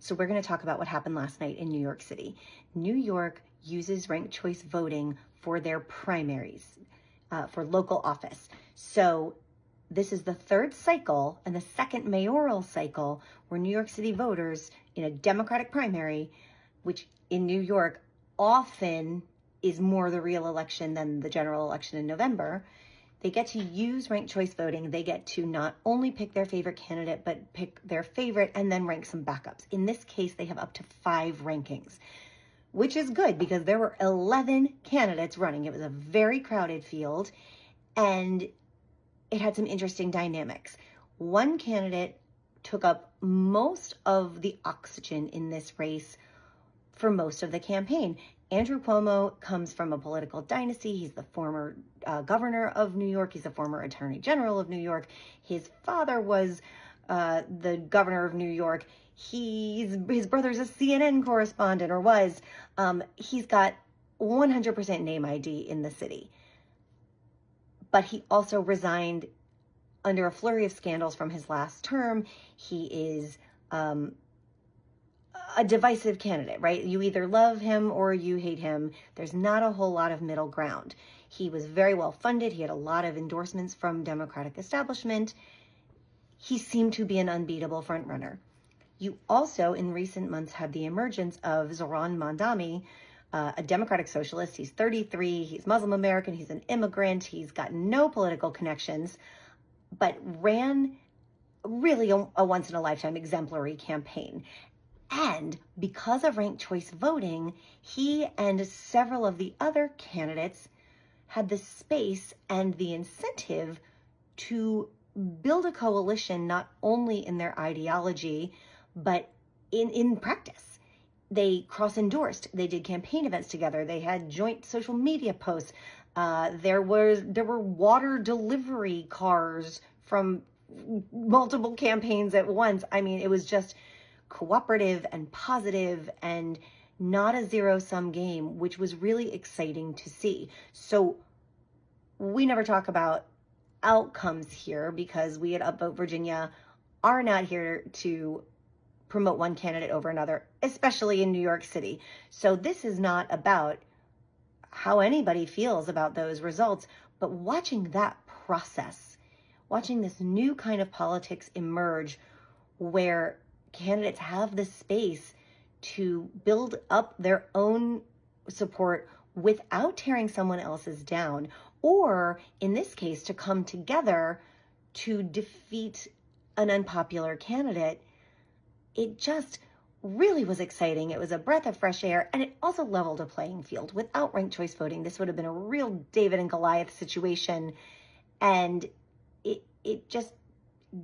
So we're going to talk about what happened last night in New York City. New York uses ranked choice voting for their primaries, for local office. So this is the third cycle and the second mayoral cycle where New York City voters in a Democratic primary, which in New York often is more the real election than the general election in November, they get to use ranked choice voting. They get to not only pick their favorite candidate, but pick their favorite and then rank some backups. In this case, they have up to 5 rankings, which is good because there were 11 candidates running. It was a very crowded field and it had some interesting dynamics. One candidate took up most of the oxygen in this race for most of the campaign. Andrew Cuomo comes from a political dynasty. He's the former governor of New York. He's the former attorney general of New York. His father was the governor of New York. His brother's a CNN correspondent, or was. He's got 100% name ID in the city. But he also resigned under a flurry of scandals from his last term. He is a divisive candidate, right? You either love him or you hate him. There's not a whole lot of middle ground. He was very well funded. He had a lot of endorsements from Democratic establishment. He seemed to be an unbeatable frontrunner. You also, in recent months, had the emergence of Zohran Mamdani, a Democratic socialist. He's 33. He's Muslim American. He's an immigrant. He's got no political connections, but ran really a once-in-a-lifetime exemplary campaign. And because of ranked choice voting, he and several of the other candidates had the space and the incentive to build a coalition, not only in their ideology, but in practice. They cross-endorsed. They did campaign events together. They had joint social media posts. There were water delivery cars from multiple campaigns at once. I mean, it was just cooperative and positive and not a zero-sum game, which was really exciting to see. So we never talk about outcomes here because we at Upvote Virginia are not here to promote one candidate over another, especially in New York City. So this is not about how anybody feels about those results, but watching that process, watching this new kind of politics emerge where candidates have the space to build up their own support without tearing someone else's down, or in this case, to come together to defeat an unpopular candidate. It just really was exciting. It was a breath of fresh air, and it also leveled a playing field. Without ranked choice voting, this would have been a real David and Goliath situation, and it just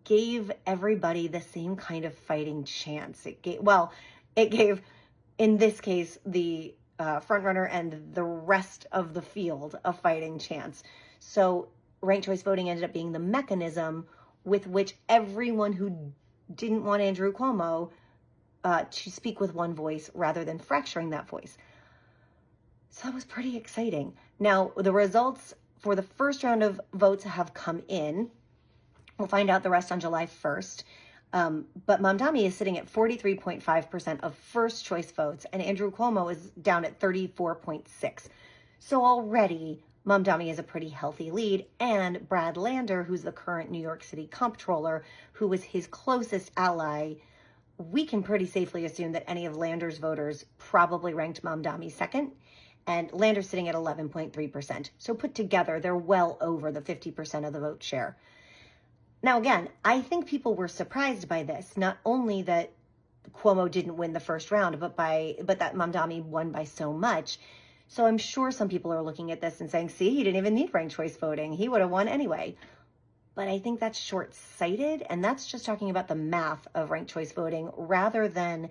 gave everybody the same kind of fighting chance. It gave, in this case, the frontrunner and the rest of the field a fighting chance. So ranked choice voting ended up being the mechanism with which everyone who didn't want Andrew Cuomo to speak with one voice rather than fracturing that voice. So that was pretty exciting. Now, the results for the first round of votes have come in. We'll find out the rest on July 1st. But Mamdani is sitting at 43.5% of first choice votes, and Andrew Cuomo is down at 34.6%. So already Mamdani is a pretty healthy lead, and Brad Lander, who's the current New York City comptroller, who was his closest ally, we can pretty safely assume that any of Lander's voters probably ranked Mamdani second, and Lander's sitting at 11.3%. So put together, they're well over the 50% of the vote share. Now, again, I think people were surprised by this, not only that Cuomo didn't win the first round, but that Mamdani won by so much. So I'm sure some people are looking at this and saying, see, he didn't even need ranked choice voting. He would have won anyway. But I think that's short-sighted, and that's just talking about the math of ranked choice voting rather than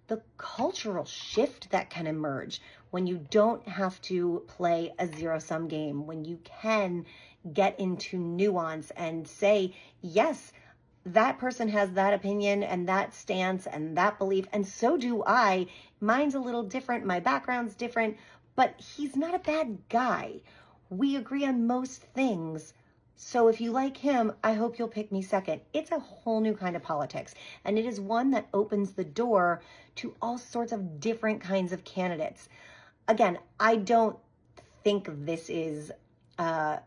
the cultural shift that can emerge when you don't have to play a zero-sum game, when you can get into nuance and say, yes, that person has that opinion and that stance and that belief, and so do I. Mine's a little different, my background's different, but he's not a bad guy. We agree on most things, So if you like him, I hope you'll pick me second. It's a whole new kind of politics. And it is one that opens the door to all sorts of different kinds of candidates. Again, I don't think this is a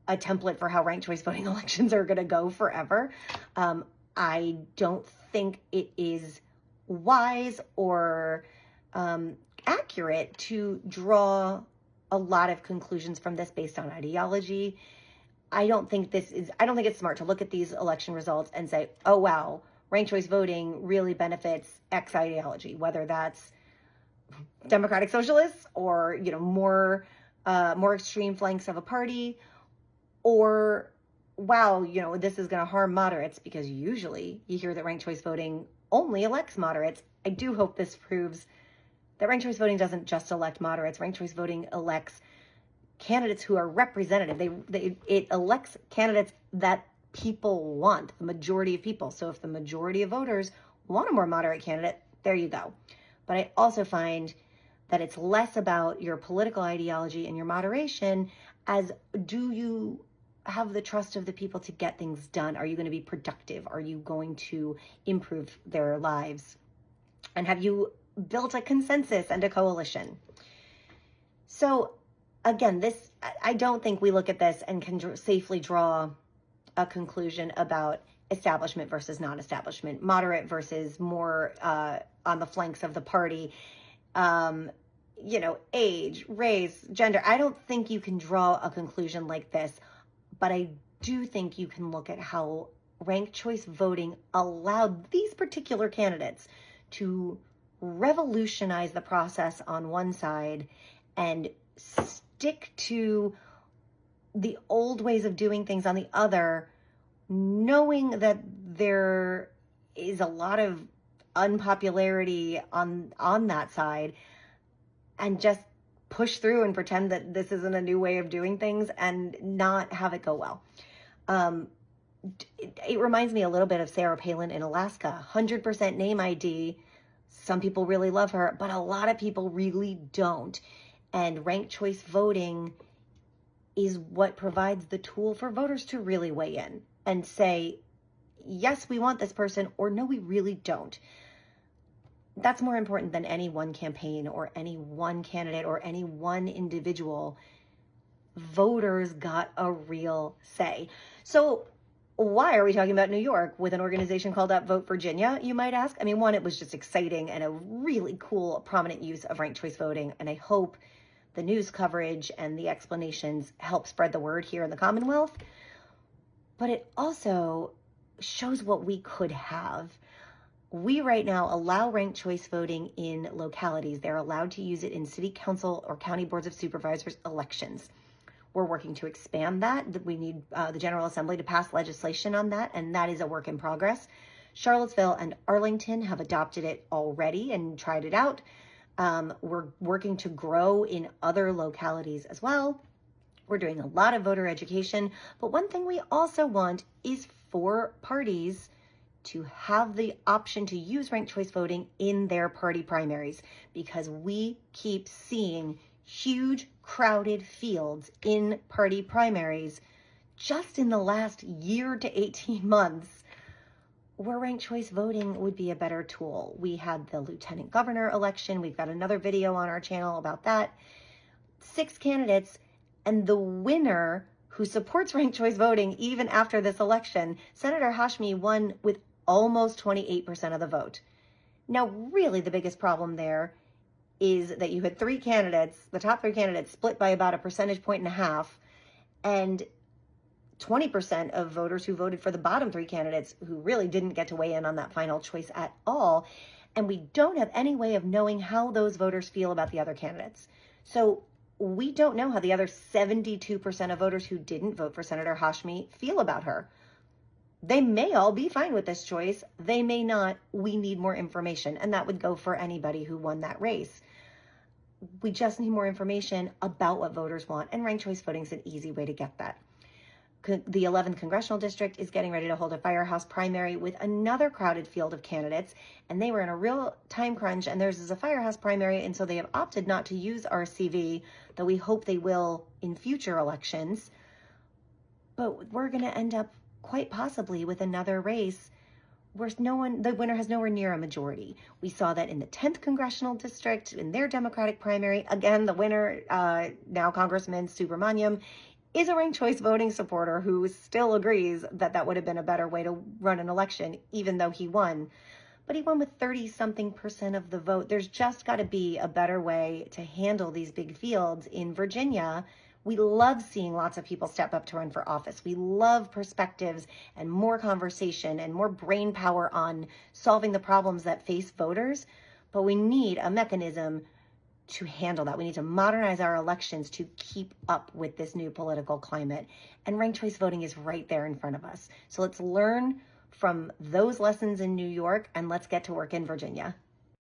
template for how ranked choice voting elections are going to go forever. I don't think it is wise or accurate to draw a lot of conclusions from this based on ideology. I don't think it's smart to look at these election results and say, oh, wow, ranked choice voting really benefits X ideology, whether that's democratic socialists or, more extreme flanks of a party, or, wow, this is going to harm moderates, because usually you hear that ranked choice voting only elects moderates. I do hope this proves that ranked choice voting doesn't just elect moderates. Ranked choice voting elects candidates who are representative. It elects candidates that people want, the majority of people. So if the majority of voters want a more moderate candidate, there you go. But I also find that it's less about your political ideology and your moderation as, do you have the trust of the people to get things done? Are you going to be productive? Are you going to improve their lives? And have you built a consensus and a coalition? So again, I don't think we look at this and can safely draw a conclusion about establishment versus non-establishment, moderate versus more on the flanks of the party, age, race, gender. I don't think you can draw a conclusion like this, but I do think you can look at how ranked choice voting allowed these particular candidates to revolutionize the process on one side and stick to the old ways of doing things on the other, knowing that there is a lot of unpopularity on that side, and just push through and pretend that this isn't a new way of doing things and not have it go well. It reminds me a little bit of Sarah Palin in Alaska. 100% name ID. Some people really love her, but a lot of people really don't. And ranked choice voting is what provides the tool for voters to really weigh in and say, yes, we want this person, or no, we really don't. That's more important than any one campaign or any one candidate or any one individual. Voters got a real say. So why are we talking about New York with an organization called Vote Virginia, you might ask? I mean, one, it was just exciting and a really cool, prominent use of ranked choice voting. And I hope the news coverage and the explanations help spread the word here in the Commonwealth. But it also shows what we could have. We right now allow ranked choice voting in localities. They're allowed to use it in city council or county boards of supervisors elections. We're working to expand that. We need the General Assembly to pass legislation on that, and that is a work in progress. Charlottesville and Arlington have adopted it already and tried it out. We're working to grow in other localities as well. We're doing a lot of voter education, but one thing we also want is for parties to have the option to use ranked choice voting in their party primaries, because we keep seeing huge crowded fields in party primaries just in the last year to 18 months, where ranked choice voting would be a better tool. We had the lieutenant governor election. We've got another video on our channel about that. 6 candidates, and the winner, who supports ranked choice voting even after this election, Senator Hashmi, won with almost 28% of the vote. Now, really the biggest problem there is that you had 3 candidates, the top 3 candidates, split by about 1.5 percentage points, and 20% of voters who voted for the bottom 3 candidates who really didn't get to weigh in on that final choice at all. And we don't have any way of knowing how those voters feel about the other candidates. So we don't know how the other 72% of voters who didn't vote for Senator Hashmi feel about her. They may all be fine with this choice. They may not. We need more information. And that would go for anybody who won that race. We just need more information about what voters want. And ranked choice voting is an easy way to get that. The 11th Congressional District is getting ready to hold a firehouse primary with another crowded field of candidates. And they were in a real time crunch. And theirs is a firehouse primary. And so they have opted not to use RCV, though we hope they will in future elections. But we're going to end up quite possibly with another race where the winner has nowhere near a majority. We saw that in the 10th congressional district, in their Democratic primary. Again, the winner, now Congressman Subramaniam, is a ranked choice voting supporter who still agrees that that would have been a better way to run an election, even though he won. But he won with 30-something% of the vote. There's just got to be a better way to handle these big fields. In Virginia, we love seeing lots of people step up to run for office. We love perspectives and more conversation and more brain power on solving the problems that face voters. But we need a mechanism to handle that. We need to modernize our elections to keep up with this new political climate. And ranked choice voting is right there in front of us. So let's learn from those lessons in New York and let's get to work in Virginia.